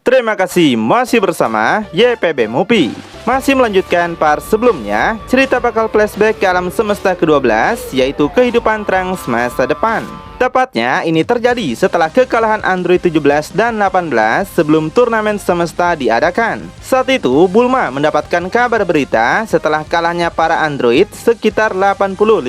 Terima kasih masih bersama YPB Movie. Masih melanjutkan part sebelumnya, cerita bakal flashback ke alam semesta ke-12, yaitu kehidupan Trunks masa depan. Tepatnya ini terjadi setelah kekalahan Android 17 dan 18 sebelum turnamen semesta diadakan. Saat itu Bulma mendapatkan kabar berita setelah kalahnya para Android sekitar 85%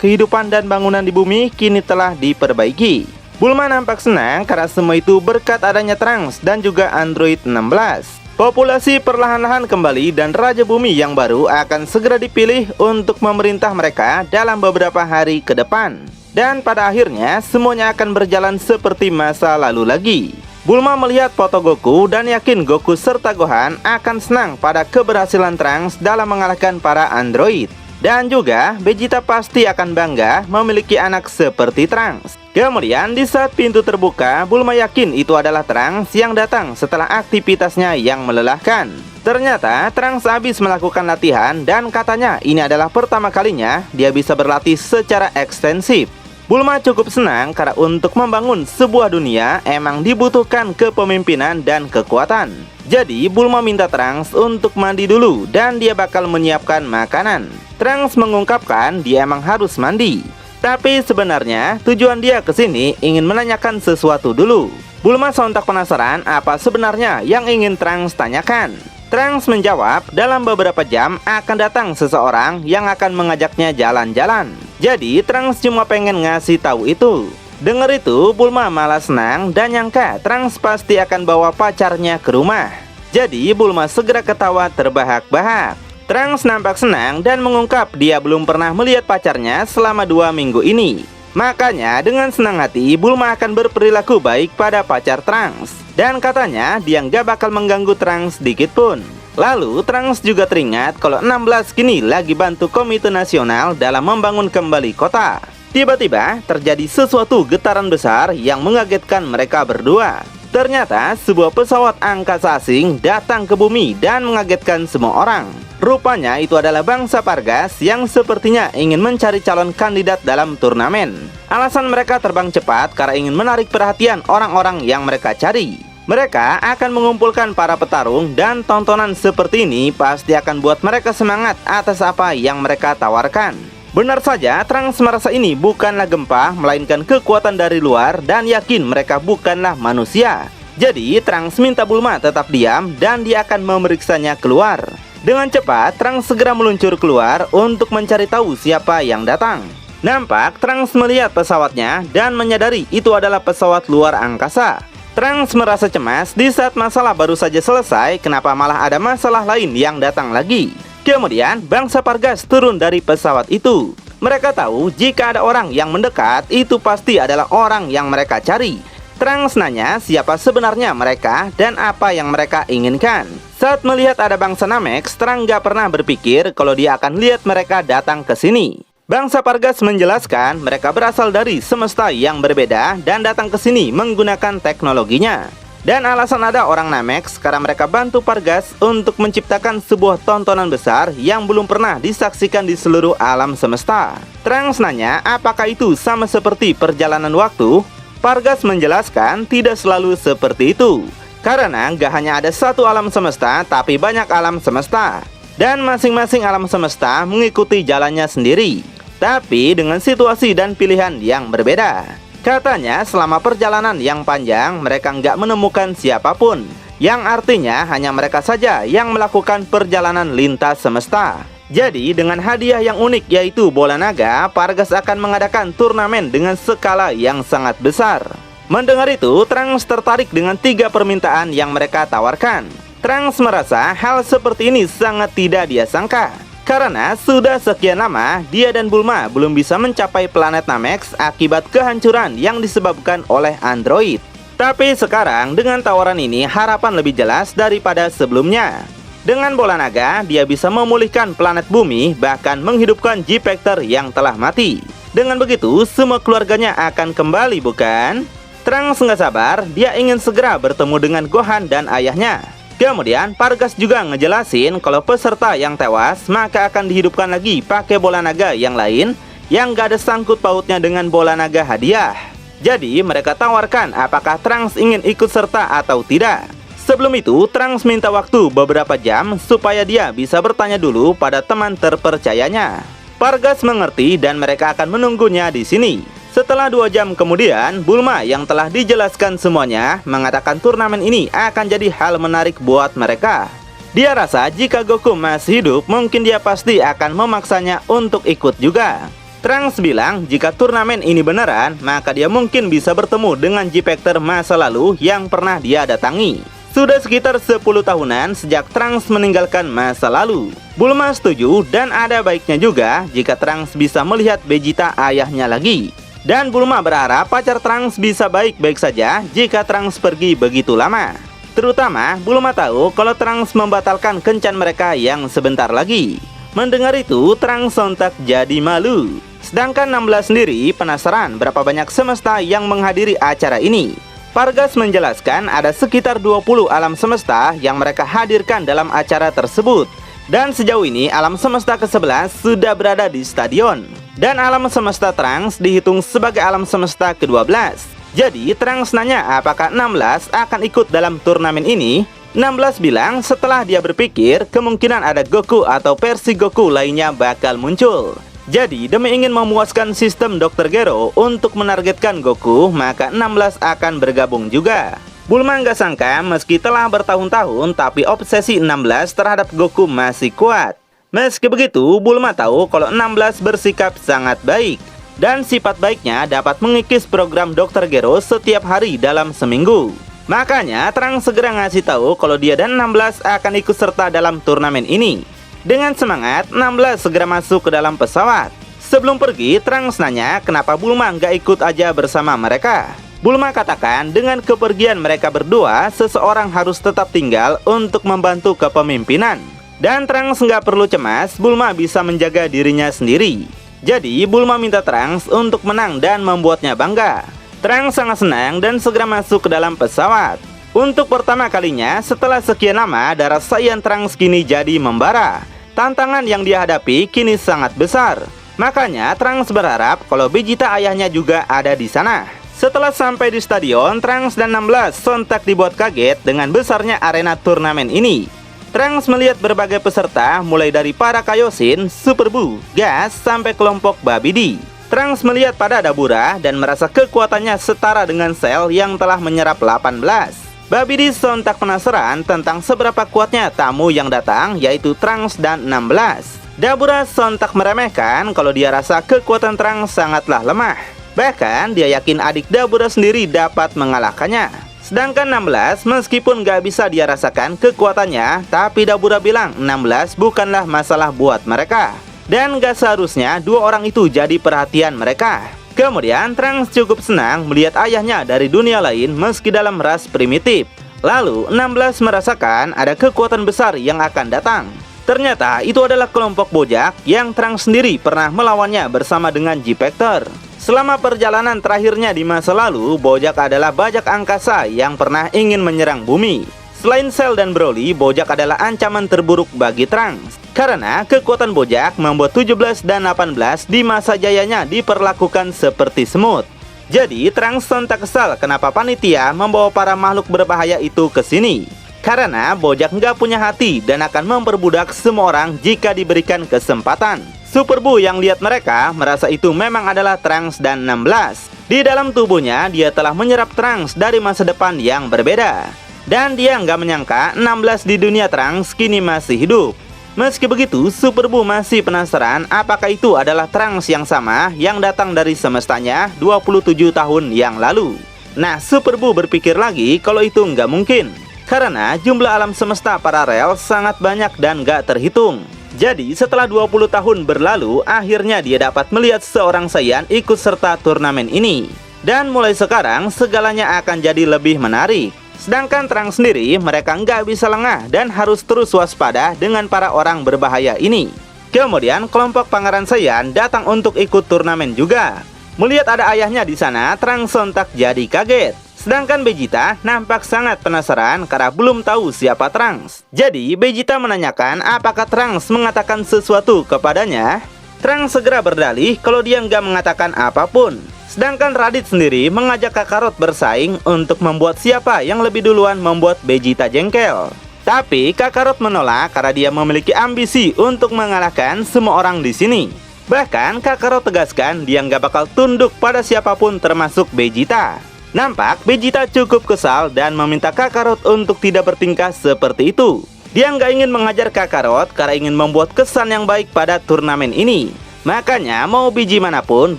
kehidupan dan bangunan di bumi kini telah diperbaiki. Bulma nampak senang karena semua itu berkat adanya Trunks dan juga Android 16. Populasi perlahan-lahan kembali dan Raja Bumi yang baru akan segera dipilih untuk memerintah mereka dalam beberapa hari ke depan. Dan pada akhirnya semuanya akan berjalan seperti masa lalu lagi. Bulma melihat foto Goku dan yakin Goku serta Gohan akan senang pada keberhasilan Trunks dalam mengalahkan para Android. Dan juga Vegeta pasti akan bangga memiliki anak seperti Trunks. Kemudian di saat pintu terbuka, Bulma yakin itu adalah Trunks yang datang setelah aktivitasnya yang melelahkan. Ternyata Trunks habis melakukan latihan dan katanya ini adalah pertama kalinya dia bisa berlatih secara ekstensif. Bulma cukup senang karena untuk membangun sebuah dunia emang dibutuhkan kepemimpinan dan kekuatan. Jadi Bulma minta Trunks untuk mandi dulu dan dia bakal menyiapkan makanan. Trunks mengungkapkan dia emang harus mandi. Tapi sebenarnya tujuan dia ke sini ingin menanyakan sesuatu dulu. Bulma sontak penasaran apa sebenarnya yang ingin Trunks tanyakan. Trunks menjawab dalam beberapa jam akan datang seseorang yang akan mengajaknya jalan-jalan. Jadi Trunks cuma pengen ngasih tahu itu. Dengar itu Bulma malah senang dan nyangka Trunks pasti akan bawa pacarnya ke rumah. Jadi Bulma segera ketawa terbahak-bahak. Trunks nampak senang dan mengungkap dia belum pernah melihat pacarnya selama 2 minggu ini. Makanya dengan senang hati Bulma akan berperilaku baik pada pacar Trunks. Dan katanya dia nggak bakal mengganggu Trunks sedikit pun. Lalu Trunks juga teringat kalau 16 kini lagi bantu Komite Nasional dalam membangun kembali kota. Tiba-tiba terjadi sesuatu getaran besar yang mengagetkan mereka berdua. Ternyata sebuah pesawat angkasa asing datang ke bumi dan mengagetkan semua orang. Rupanya itu adalah bangsa Pargas yang sepertinya ingin mencari calon kandidat dalam turnamen. Alasan mereka terbang cepat karena ingin menarik perhatian orang-orang yang mereka cari. Mereka akan mengumpulkan para petarung dan tontonan seperti ini pasti akan buat mereka semangat atas apa yang mereka tawarkan. Benar saja, Trunks merasa ini bukanlah gempa, melainkan kekuatan dari luar dan yakin mereka bukanlah manusia. Jadi, Trunks minta Bulma tetap diam dan dia akan memeriksanya keluar. Dengan cepat, Trunks segera meluncur keluar untuk mencari tahu siapa yang datang. Nampak, Trunks melihat pesawatnya dan menyadari itu adalah pesawat luar angkasa. Trunks merasa cemas di saat masalah baru saja selesai, kenapa malah ada masalah lain yang datang lagi. Kemudian bangsa Pargas turun dari pesawat itu. Mereka tahu jika ada orang yang mendekat itu pasti adalah orang yang mereka cari. Trunks nanya siapa sebenarnya mereka dan apa yang mereka inginkan. Saat melihat ada bangsa Namek, Trunks gak pernah berpikir kalau dia akan lihat mereka datang ke sini. Bangsa Pargas menjelaskan mereka berasal dari semesta yang berbeda dan datang ke sini menggunakan teknologinya. Dan alasan ada orang Namek karena mereka bantu Pargas untuk menciptakan sebuah tontonan besar yang belum pernah disaksikan di seluruh alam semesta. Trunks nanya apakah itu sama seperti perjalanan waktu? Pargas menjelaskan tidak selalu seperti itu. Karena gak hanya ada satu alam semesta tapi banyak alam semesta. Dan masing-masing alam semesta mengikuti jalannya sendiri. Tapi dengan situasi dan pilihan yang berbeda. Katanya selama perjalanan yang panjang mereka nggak menemukan siapapun. Yang artinya hanya mereka saja yang melakukan perjalanan lintas semesta. Jadi dengan hadiah yang unik yaitu bola naga, Pargas akan mengadakan turnamen dengan skala yang sangat besar. Mendengar itu, Trunks tertarik dengan 3 permintaan yang mereka tawarkan. Trunks merasa hal seperti ini sangat tidak dia sangka. Karena sudah sekian lama dia dan Bulma belum bisa mencapai planet Namek akibat kehancuran yang disebabkan oleh Android. Tapi sekarang dengan tawaran ini harapan lebih jelas daripada sebelumnya. Dengan bola naga dia bisa memulihkan planet bumi bahkan menghidupkan G-Factor yang telah mati. Dengan begitu semua keluarganya akan kembali bukan? Trunks nggak sabar, dia ingin segera bertemu dengan Gohan dan ayahnya. Kemudian Pargas juga ngejelasin kalau peserta yang tewas maka akan dihidupkan lagi pakai bola naga yang lain yang gak ada sangkut pautnya dengan bola naga hadiah. Jadi mereka tawarkan apakah Trunks ingin ikut serta atau tidak. Sebelum itu, Trunks minta waktu beberapa jam supaya dia bisa bertanya dulu pada teman terpercayanya. Vargas mengerti dan mereka akan menunggunya di sini. Setelah 2 jam kemudian, Bulma yang telah dijelaskan semuanya mengatakan turnamen ini akan jadi hal menarik buat mereka. Dia rasa jika Goku masih hidup, mungkin dia pasti akan memaksanya untuk ikut juga. Trunks bilang jika turnamen ini beneran, maka dia mungkin bisa bertemu dengan G-Factor masa lalu yang pernah dia datangi. Sudah sekitar 10 tahunan sejak Trunks meninggalkan masa lalu. Bulma setuju dan ada baiknya juga jika Trunks bisa melihat Vegeta ayahnya lagi. Dan Bulma berharap pacar Trunks bisa baik-baik saja jika Trunks pergi begitu lama. Terutama Bulma tahu kalau Trunks membatalkan kencan mereka yang sebentar lagi. Mendengar itu, Trunks sontak jadi malu. Sedangkan 16 sendiri penasaran berapa banyak semesta yang menghadiri acara ini. Vargas menjelaskan ada sekitar 20 alam semesta yang mereka hadirkan dalam acara tersebut. Dan sejauh ini alam semesta ke-11 sudah berada di stadion. Dan alam semesta Trunks dihitung sebagai alam semesta ke-12. Jadi Trunks nanya apakah 16 akan ikut dalam turnamen ini. 16 bilang setelah dia berpikir kemungkinan ada Goku atau versi Goku lainnya bakal muncul. Jadi demi ingin memuaskan sistem Dr. Gero untuk menargetkan Goku, maka 16 akan bergabung juga. Bulma nggak sangka meski telah bertahun-tahun tapi obsesi 16 terhadap Goku masih kuat. Meski begitu, Bulma tahu kalau 16 bersikap sangat baik. Dan sifat baiknya dapat mengikis program Dr. Gero setiap hari dalam seminggu. Makanya Trunks segera ngasih tahu kalau dia dan 16 akan ikut serta dalam turnamen ini. Dengan semangat, 16 segera masuk ke dalam pesawat. Sebelum pergi, Trunks nanya kenapa Bulma nggak ikut aja bersama mereka. Bulma katakan dengan kepergian mereka berdua, seseorang harus tetap tinggal untuk membantu kepemimpinan. Dan Trunks nggak perlu cemas, Bulma bisa menjaga dirinya sendiri. Jadi Bulma minta Trunks untuk menang dan membuatnya bangga. Trunks sangat senang dan segera masuk ke dalam pesawat. Untuk pertama kalinya setelah sekian lama, darah Saiyan Trunks kini jadi membara. Tantangan yang dia hadapi kini sangat besar. Makanya Trunks berharap kalau Vegeta ayahnya juga ada di sana. Setelah sampai di stadion, Trunks dan 16 sontak dibuat kaget dengan besarnya arena turnamen ini. Trunks melihat berbagai peserta mulai dari para Kaioshin, Super Buu, Gas, sampai kelompok Babidi. Trunks melihat pada Dabura dan merasa kekuatannya setara dengan Cell yang telah menyerap 18. Babidi sontak penasaran tentang seberapa kuatnya tamu yang datang, yaitu Trunks dan 16. Dabura sontak meremehkan kalau dia rasa kekuatan Trunks sangatlah lemah. Bahkan dia yakin adik Dabura sendiri dapat mengalahkannya. Sedangkan 16 meskipun gak bisa dia rasakan kekuatannya, tapi Dabura bilang 16 bukanlah masalah buat mereka. Dan gak seharusnya dua orang itu jadi perhatian mereka. Kemudian Trunks cukup senang melihat ayahnya dari dunia lain meski dalam ras primitif. Lalu 16 merasakan ada kekuatan besar yang akan datang. Ternyata itu adalah kelompok Bojak yang Trunks sendiri pernah melawannya bersama dengan G-Factor. Selama perjalanan terakhirnya di masa lalu, Bojak adalah bajak angkasa yang pernah ingin menyerang bumi. Selain Cell dan Broly, Bojak adalah ancaman terburuk bagi Trunks. Karena kekuatan Bojak membuat 17 dan 18 di masa jayanya diperlakukan seperti semut. Jadi Trunks sontak kesal kenapa panitia membawa para makhluk berbahaya itu ke sini. Karena Bojak nggak punya hati dan akan memperbudak semua orang jika diberikan kesempatan. Super Buu yang lihat mereka merasa itu memang adalah Trunks dan 16. Di dalam tubuhnya dia telah menyerap Trunks dari masa depan yang berbeda. Dan dia nggak menyangka 16 di dunia Trunks kini masih hidup. Meski begitu, Super Buu masih penasaran apakah itu adalah Trunks yang sama yang datang dari semestanya 27 tahun yang lalu. Nah, Super Buu berpikir lagi kalau itu nggak mungkin. Karena jumlah alam semesta paralel sangat banyak dan nggak terhitung. Jadi setelah 20 tahun berlalu, akhirnya dia dapat melihat seorang Saiyan ikut serta turnamen ini. Dan mulai sekarang, segalanya akan jadi lebih menarik. Sedangkan Trunks sendiri, mereka nggak bisa lengah dan harus terus waspada dengan para orang berbahaya ini. Kemudian kelompok Pangeran Saiyan datang untuk ikut turnamen juga. Melihat ada ayahnya di sana, Trunks sontak jadi kaget. Sedangkan Vegeta nampak sangat penasaran karena belum tahu siapa Trunks. Jadi Vegeta menanyakan apakah Trunks mengatakan sesuatu kepadanya. Trunks segera berdalih kalau dia nggak mengatakan apapun. Sedangkan Raditz sendiri mengajak Kakarot bersaing untuk membuat siapa yang lebih duluan membuat Vegeta jengkel. Tapi Kakarot menolak karena dia memiliki ambisi untuk mengalahkan semua orang di sini. Bahkan Kakarot tegaskan dia nggak bakal tunduk pada siapapun termasuk Vegeta. Nampak Vegeta cukup kesal dan meminta Kakarot untuk tidak bertingkah seperti itu. Dia nggak ingin menghajar Kakarot karena ingin membuat kesan yang baik pada turnamen ini. Makanya mau biji manapun,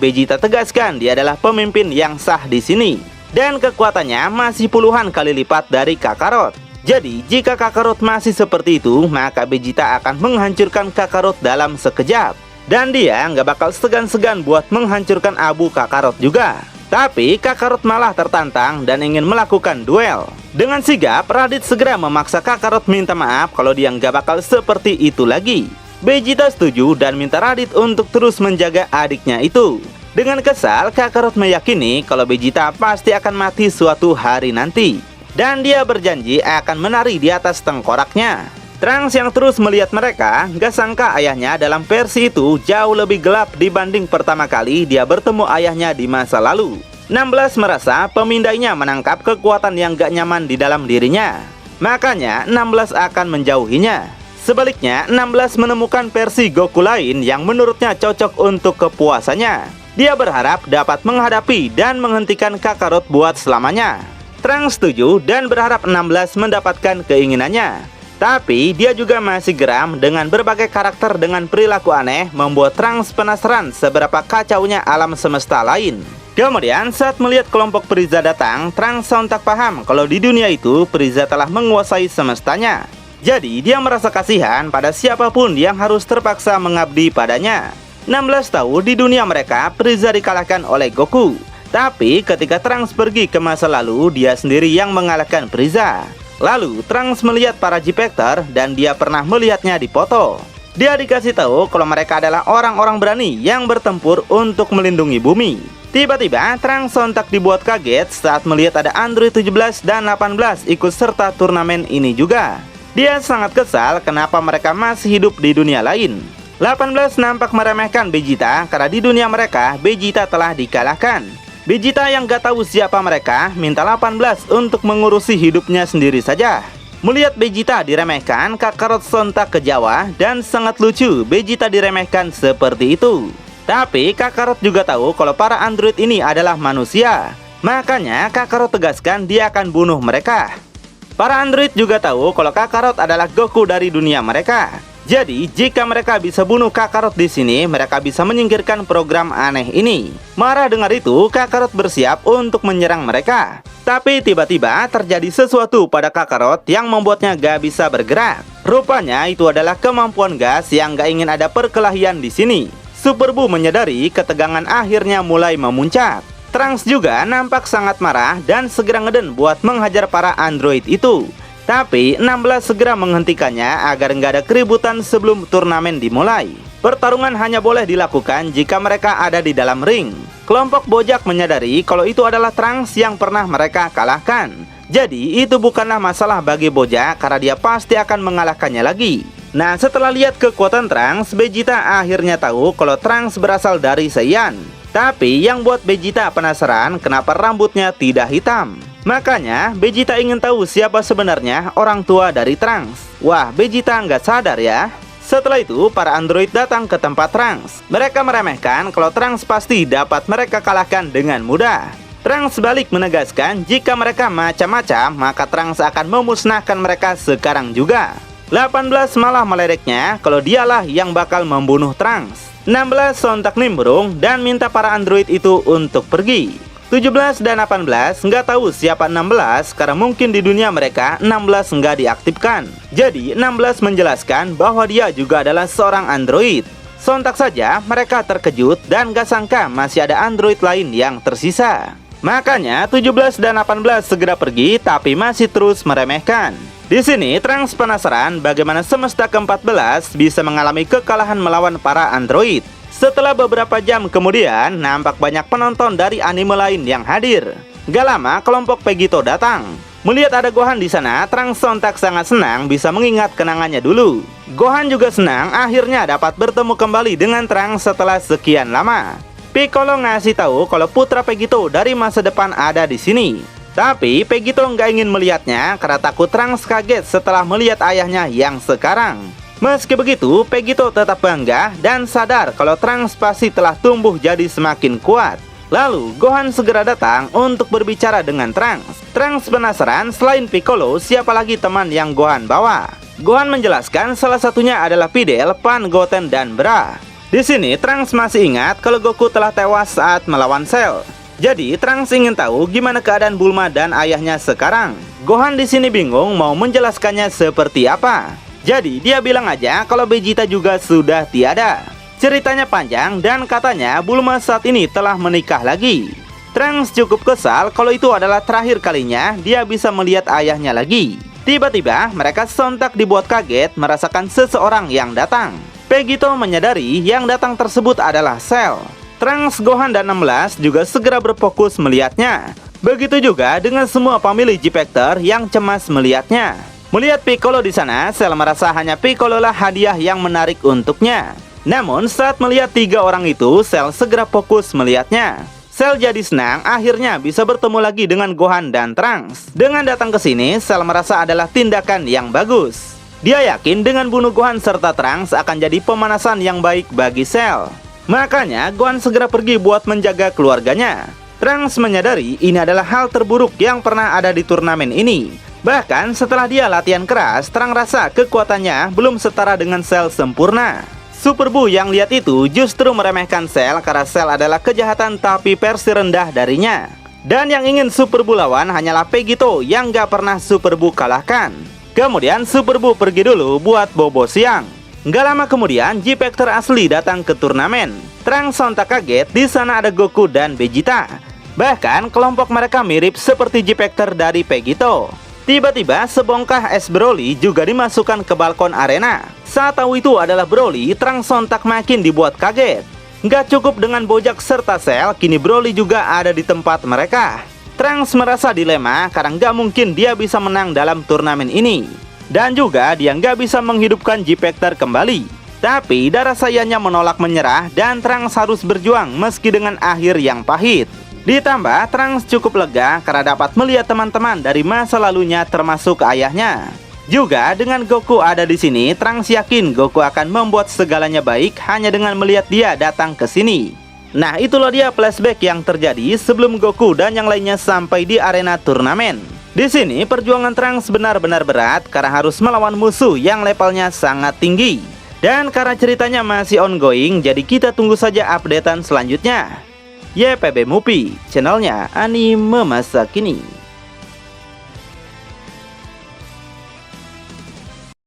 Vegeta tegaskan dia adalah pemimpin yang sah di sini. Dan kekuatannya masih puluhan kali lipat dari Kakarot. Jadi jika Kakarot masih seperti itu, maka Vegeta akan menghancurkan Kakarot dalam sekejap. Dan dia nggak bakal segan-segan buat menghancurkan abu Kakarot juga. Tapi Kakarot malah tertantang dan ingin melakukan duel. Dengan sigap, Raditz segera memaksa Kakarot minta maaf kalau dia nggak bakal seperti itu lagi. Vegeta setuju dan minta Raditz untuk terus menjaga adiknya itu. Dengan kesal, Kakarot meyakini kalau Vegeta pasti akan mati suatu hari nanti. Dan dia berjanji akan menari di atas tengkoraknya. Trunks yang terus melihat mereka, gak sangka ayahnya dalam versi itu jauh lebih gelap dibanding pertama kali dia bertemu ayahnya di masa lalu. 16 merasa pemindainya menangkap kekuatan yang gak nyaman di dalam dirinya. Makanya 16 akan menjauhinya. Sebaliknya 16 menemukan versi Goku lain yang menurutnya cocok untuk kepuasannya. Dia berharap dapat menghadapi dan menghentikan Kakarot buat selamanya. Trunks setuju dan berharap 16 mendapatkan keinginannya. Tapi dia juga masih geram dengan berbagai karakter dengan perilaku aneh membuat Trunks penasaran seberapa kacaunya alam semesta lain. Kemudian saat melihat kelompok Frieza datang, Trunks sontak paham kalau di dunia itu Frieza telah menguasai semestanya. Jadi dia merasa kasihan pada siapapun yang harus terpaksa mengabdi padanya. 16 tahu di dunia mereka Frieza dikalahkan oleh Goku. Tapi ketika Trunks pergi ke masa lalu, dia sendiri yang mengalahkan Frieza. Lalu Trunks melihat para G-Factor dan dia pernah melihatnya di foto. Dia dikasih tahu kalau mereka adalah orang-orang berani yang bertempur untuk melindungi bumi. Tiba-tiba Trunks sontak dibuat kaget saat melihat ada Android 17 dan 18 ikut serta turnamen ini juga. Dia sangat kesal kenapa mereka masih hidup di dunia lain. 18 nampak meremehkan Vegeta karena di dunia mereka Vegeta telah dikalahkan. Vegeta yang gak tahu siapa mereka minta 18 untuk mengurusi hidupnya sendiri saja. Melihat Vegeta diremehkan, Kakarot sontak ke Jawa dan sangat lucu Vegeta diremehkan seperti itu. Tapi Kakarot juga tahu kalau para android ini adalah manusia. Makanya Kakarot tegaskan dia akan bunuh mereka. Para android juga tahu kalau Kakarot adalah Goku dari dunia mereka. Jadi, jika mereka bisa bunuh Kakarot di sini, mereka bisa menyingkirkan program aneh ini. Marah dengar itu, Kakarot bersiap untuk menyerang mereka. Tapi tiba-tiba terjadi sesuatu pada Kakarot yang membuatnya gak bisa bergerak. Rupanya itu adalah kemampuan gas yang gak ingin ada perkelahian di sini. Super Buu menyadari ketegangan akhirnya mulai memuncak. Trunks juga nampak sangat marah dan segera ngeden buat menghajar para android itu. Tapi 16 segera menghentikannya agar nggak ada keributan sebelum turnamen dimulai. Pertarungan hanya boleh dilakukan jika mereka ada di dalam ring. Kelompok Bojack menyadari kalau itu adalah Trunks yang pernah mereka kalahkan. Jadi itu bukanlah masalah bagi Bojack karena dia pasti akan mengalahkannya lagi. Nah, setelah lihat kekuatan Trunks, Vegeta akhirnya tahu kalau Trunks berasal dari Saiyan. Tapi yang buat Vegeta penasaran kenapa rambutnya tidak hitam. Makanya Vegeta ingin tahu siapa sebenarnya orang tua dari Trunks. Wah, Vegeta nggak sadar ya. Setelah itu para android datang ke tempat Trunks. Mereka meremehkan kalau Trunks pasti dapat mereka kalahkan dengan mudah. Trunks balik menegaskan jika mereka macam-macam maka Trunks akan memusnahkan mereka sekarang juga. 18 malah meledeknya kalau dialah yang bakal membunuh Trunks. 16 sontak nimbrung dan minta para android itu untuk pergi. 17 dan 18 nggak tahu siapa 16 karena mungkin di dunia mereka 16 nggak diaktifkan. Jadi 16 menjelaskan bahwa dia juga adalah seorang android. Sontak saja mereka terkejut dan gak sangka masih ada android lain yang tersisa. Makanya 17 dan 18 segera pergi tapi masih terus meremehkan. Di sini Trunks penasaran bagaimana semesta ke-14 bisa mengalami kekalahan melawan para android. Setelah beberapa jam kemudian, nampak banyak penonton dari anime lain yang hadir. Gak lama kelompok Vegito datang. Melihat ada Gohan di sana, Trunks sontak sangat senang bisa mengingat kenangannya dulu. Gohan juga senang akhirnya dapat bertemu kembali dengan Trunks setelah sekian lama. Piccolo ngasih tahu kalau putra Vegito dari masa depan ada di sini. Tapi Vegito nggak ingin melihatnya karena takut Trunks kaget setelah melihat ayahnya yang sekarang. Meski begitu, Vegito tetap bangga dan sadar kalau Trunks pasti telah tumbuh jadi semakin kuat. Lalu, Gohan segera datang untuk berbicara dengan Trunks. Trunks penasaran selain Piccolo, siapa lagi teman yang Gohan bawa. Gohan menjelaskan salah satunya adalah Videl, Pan, Goten, dan Bra. Di sini, Trunks masih ingat kalau Goku telah tewas saat melawan Cell. Jadi, Trunks ingin tahu gimana keadaan Bulma dan ayahnya sekarang. Gohan di sini bingung mau menjelaskannya seperti apa. Jadi, dia bilang aja kalau Vegeta juga sudah tiada. Ceritanya panjang dan katanya Bulma saat ini telah menikah lagi. Trunks cukup kesal kalau itu adalah terakhir kalinya dia bisa melihat ayahnya lagi. Tiba-tiba mereka sontak dibuat kaget merasakan seseorang yang datang. Vegito menyadari yang datang tersebut adalah Cell. Trunks, Gohan, dan 16 juga segera berfokus melihatnya. Begitu juga dengan semua pemilik G-Factor yang cemas melihatnya. Melihat Piccolo di sana, Cell merasa hanya Piccolo lah hadiah yang menarik untuknya. Namun saat melihat 3 orang itu, Cell segera fokus melihatnya. Cell jadi senang akhirnya bisa bertemu lagi dengan Gohan dan Trunks. Dengan datang ke sini, Cell merasa adalah tindakan yang bagus. Dia yakin dengan bunuh Gohan serta Trunks akan jadi pemanasan yang baik bagi Cell. Makanya Gohan segera pergi buat menjaga keluarganya. Trunks menyadari ini adalah hal terburuk yang pernah ada di turnamen ini. Bahkan setelah dia latihan keras, Trunks rasa kekuatannya belum setara dengan Cell sempurna. Super Buu yang lihat itu justru meremehkan Cell karena Cell adalah kejahatan tapi versi rendah darinya. Dan yang ingin Super Buu lawan hanyalah Vegito yang gak pernah Super Buu kalahkan. Kemudian Super Buu pergi dulu buat bobo siang. Gak lama kemudian G-Factor asli datang ke turnamen. Trunks sontak kaget di sana ada Goku dan Vegeta. Bahkan kelompok mereka mirip seperti G-Factor dari Vegito. Tiba-tiba sebongkah es Broly juga dimasukkan ke balkon arena. Saat tahu itu adalah Broly, Trunks sontak makin dibuat kaget. Nggak cukup dengan Bojack serta Cell, kini Broly juga ada di tempat mereka. Trunks merasa dilema karena nggak mungkin dia bisa menang dalam turnamen ini. Dan juga dia nggak bisa menghidupkan G-Factor kembali. Tapi darah sayanya menolak menyerah dan Trunks harus berjuang meski dengan akhir yang pahit. Ditambah, Trunks cukup lega karena dapat melihat teman-teman dari masa lalunya termasuk ayahnya. Juga dengan Goku ada di sini, Trunks yakin Goku akan membuat segalanya baik hanya dengan melihat dia datang ke sini. Nah, itulah dia flashback yang terjadi sebelum Goku dan yang lainnya sampai di arena turnamen. Di sini perjuangan Trunks benar-benar berat karena harus melawan musuh yang levelnya sangat tinggi. Dan karena ceritanya masih ongoing, jadi kita tunggu saja updatean selanjutnya. YPB Movie, channelnya anime masa kini.